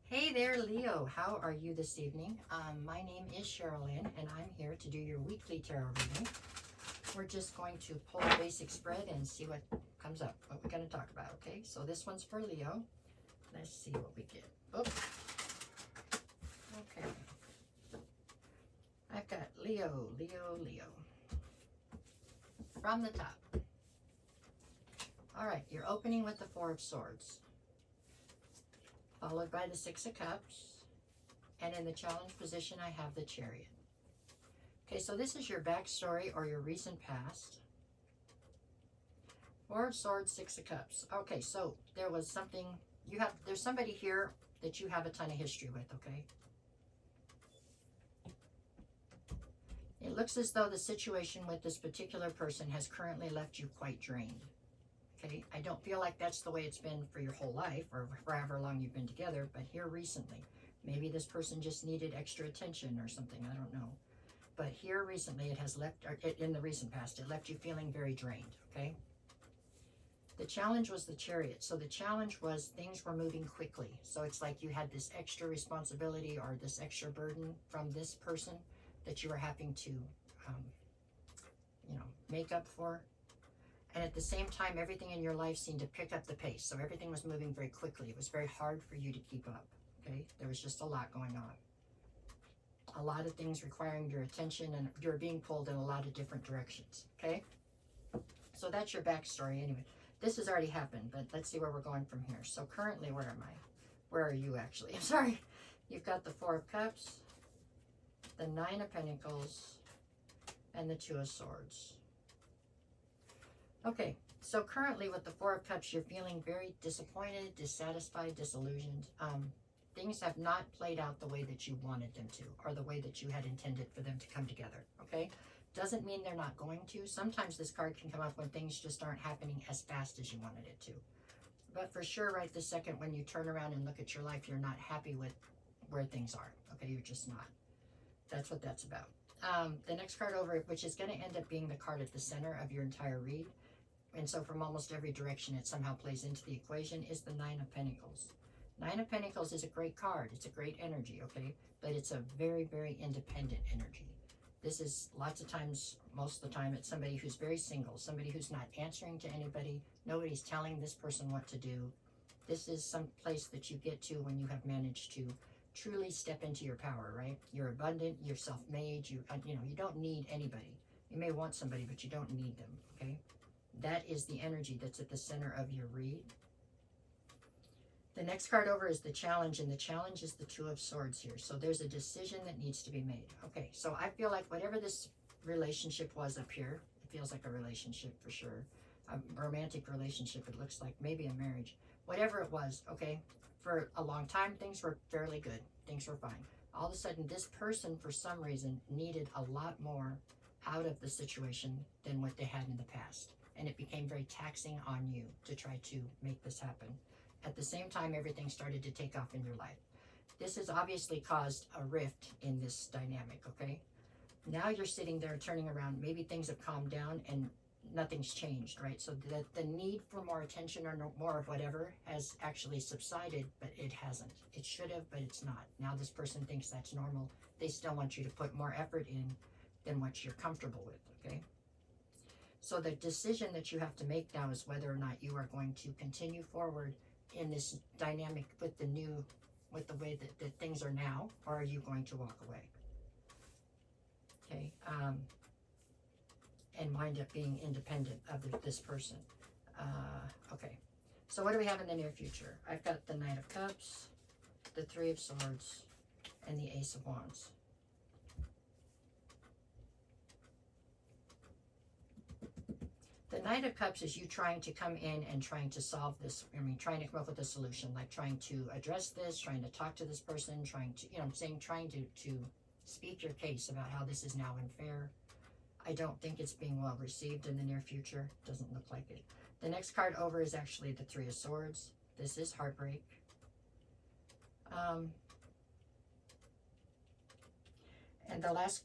Hey there, Leo. How are you this evening? My name is Sherilyn, and I'm here to do your weekly tarot reading. We're just going to pull a basic spread and see what comes up, what we're going to talk about, okay? So this one's for Leo. Let's see what we get. Oh, okay. I've got Leo, Leo, Leo. From the top. All right, you're opening with the Four of Swords, followed by the Six of Cups. And in the challenge position, I have the Chariot. Okay, so this is your backstory or your recent past. Four of Swords, Six of Cups. Okay, so there was something, there's somebody here that you have a ton of history with, okay? It looks as though the situation with this particular person has currently left you quite drained. Okay, I don't feel like that's the way it's been for your whole life or for however long you've been together, but here recently, maybe this person just needed extra attention or something, I don't know. But here recently it has left, or in the recent past, it left you feeling very drained, okay? The challenge was the Chariot. So the challenge was things were moving quickly. So it's like you had this extra responsibility or this extra burden from this person that you were having to, make up for. And at the same time, everything in your life seemed to pick up the pace. So everything was moving very quickly. It was very hard for you to keep up, okay? There was just a lot going on. A lot of things requiring your attention, and you're being pulled in a lot of different directions, okay? So that's your backstory anyway. This has already happened, but let's see where we're going from here. So currently, where am I? Where are you actually? I'm sorry. You've got the Four of Cups, the Nine of Pentacles, and the Two of Swords. Okay, so currently with the Four of Cups, you're feeling very disappointed, dissatisfied, disillusioned. Things have not played out the way that you wanted them to, or the way that you had intended for them to come together, okay? Doesn't mean they're not going to. Sometimes this card can come up when things just aren't happening as fast as you wanted it to. But for sure, right this second, when you turn around and look at your life, you're not happy with where things are, okay? You're just not. That's what that's about. The next card over, which is going to end up being the card at the center of your entire read, and so from almost every direction it somehow plays into the equation, is the Nine of Pentacles. Nine of Pentacles is a great card. It's a great energy, okay? But it's a very, very independent energy. This is lots of times, most of the time, it's somebody who's very single, somebody who's not answering to anybody. Nobody's telling this person what to do. This is some place that you get to when you have managed to truly step into your power, right? You're abundant, you're self-made, you don't need anybody. You may want somebody, but you don't need them, okay? That is the energy that's at the center of your read. The next card over is the challenge, and the challenge is the Two of Swords here. So there's a decision that needs to be made. Okay, so I feel like whatever this relationship was up here, it feels like a relationship for sure. A romantic relationship, it looks like, maybe a marriage. Whatever it was, okay, for a long time, things were fairly good. Things were fine. All of a sudden, this person, for some reason, needed a lot more out of the situation than what they had in the past. And it became very taxing on you to try to make this happen. At the same time, everything started to take off in your life. This has obviously caused a rift in this dynamic, okay? Now you're sitting there turning around. Maybe things have calmed down and nothing's changed, right? So the need for more attention or more of whatever has actually subsided, but it hasn't. It should have, but it's not. Now this person thinks that's normal. They still want you to put more effort in than what you're comfortable with, okay? So the decision that you have to make now is whether or not you are going to continue forward in this dynamic with the way that things are now, or are you going to walk away? Okay, and wind up being independent of this person. Okay, so what do we have in the near future? I've got the Knight of Cups, the Three of Swords, and the Ace of Wands. The Knight of Cups is you trying to come in and trying to solve this. I mean, trying to come up with a solution, like trying to address this, trying to talk to this person, trying to, trying to speak your case about how this is now unfair. I don't think it's being well received in the near future. Doesn't look like it. The next card over is actually the Three of Swords. This is heartbreak. And the last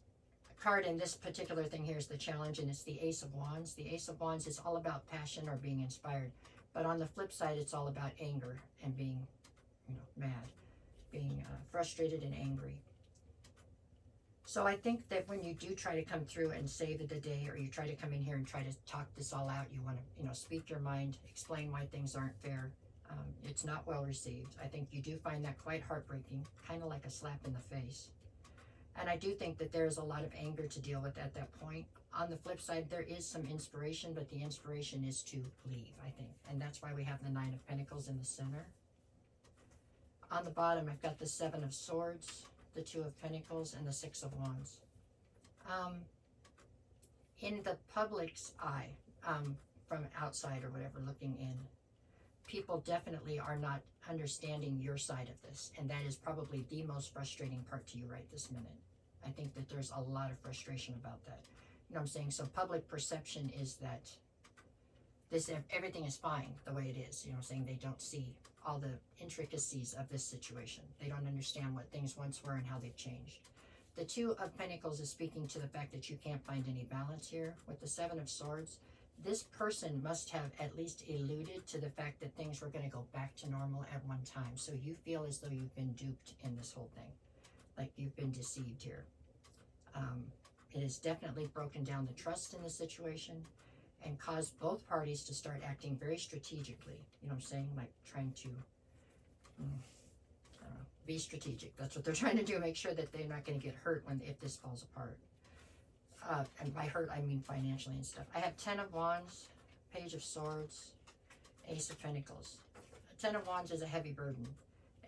card in this particular thing here is the challenge, and it's the Ace of Wands. The Ace of Wands is all about passion or being inspired, but on the flip side, it's all about anger and being, mad. being frustrated and angry. So I think that when you do try to come through and save the day, or you try to come in here and try to talk this all out, you want to, speak your mind, explain why things aren't fair. It's not well received. I think you do find that quite heartbreaking, kind of like a slap in the face. And I do think that there's a lot of anger to deal with at that point. On the flip side, there is some inspiration, but the inspiration is to leave, I think. And that's why we have the Nine of Pentacles in the center. On the bottom, I've got the Seven of Swords, the Two of Pentacles, and the Six of Wands. In the public's eye, from outside or whatever, looking in, people definitely are not understanding your side of this, and that is probably the most frustrating part to you right this minute. I think that there's a lot of frustration about that. You know what I'm saying? So public perception is that everything is fine the way it is. You know what I'm saying? They don't see all the intricacies of this situation. They don't understand what things once were and how they've changed. The Two of Pentacles is speaking to the fact that you can't find any balance here. With the Seven of Swords, this person must have at least alluded to the fact that things were going to go back to normal at one time. So you feel as though you've been duped in this whole thing. Like you've been deceived here. It has definitely broken down the trust in the situation and caused both parties to start acting very strategically. You know what I'm saying? Like trying to be strategic. That's what they're trying to do. Make sure that they're not going to get hurt if this falls apart. And by hurt, I mean financially and stuff. I have Ten of Wands, Page of Swords, Ace of Pentacles. Ten of Wands is a heavy burden.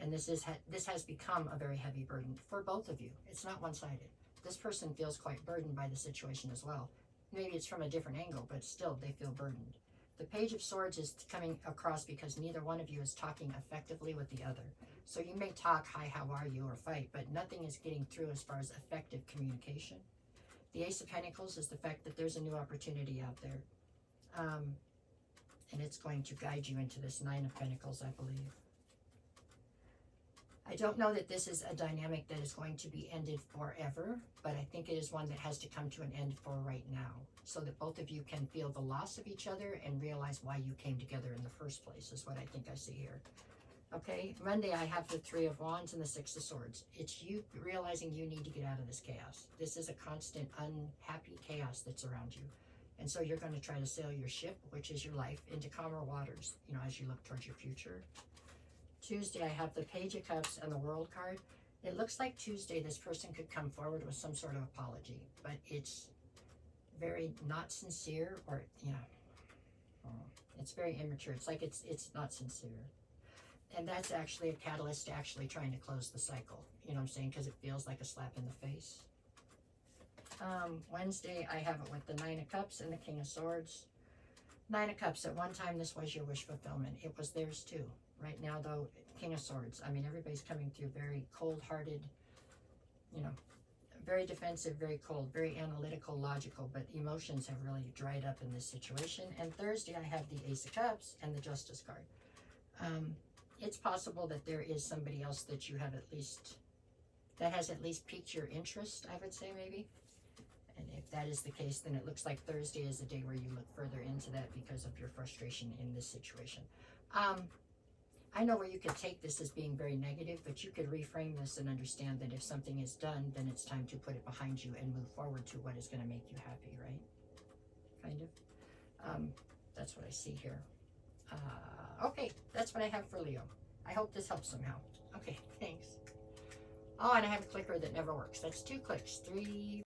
And this has become a very heavy burden for both of you. It's not one-sided. This person feels quite burdened by the situation as well. Maybe it's from a different angle, but still they feel burdened. The Page of Swords is coming across because neither one of you is talking effectively with the other. So you may talk, hi, how are you, or fight, but nothing is getting through as far as effective communication. The Ace of Pentacles is the fact that there's a new opportunity out there. And it's going to guide you into this Nine of Pentacles, I believe. I don't know that this is a dynamic that is going to be ended forever, but I think it is one that has to come to an end for right now, so that both of you can feel the loss of each other and realize why you came together in the first place, is what I think I see here. Okay, Monday I have the Three of Wands and the Six of Swords. It's you realizing you need to get out of this chaos. This is a constant unhappy chaos that's around you. And so you're going to try to sail your ship, which is your life, into calmer waters, as you look towards your future. Tuesday, I have the Page of Cups and the World card. It looks like Tuesday this person could come forward with some sort of apology, but it's very not sincere, or, it's very immature. It's like it's not sincere. And that's actually a catalyst to actually trying to close the cycle. You know what I'm saying? Because it feels like a slap in the face. Wednesday, I have it with the Nine of Cups and the King of Swords. Nine of Cups, at one time, this was your wish fulfillment. It was theirs too. Right now, though, King of Swords. I mean, everybody's coming through very cold-hearted, very defensive, very cold, very analytical, logical, but emotions have really dried up in this situation. And Thursday, I have the Ace of Cups and the Justice card. It's possible that there is somebody else that you have that has at least piqued your interest, I would say, maybe. And if that is the case, then it looks like Thursday is the day where you look further into that because of your frustration in this situation. I know where you could take this as being very negative, but you could reframe this and understand that if something is done, then it's time to put it behind you and move forward to what is going to make you happy, right? Kind of. That's what I see here. Okay, that's what I have for Leo. I hope this helps somehow. Okay, thanks. Oh, and I have a clicker that never works. That's 2 clicks. 3...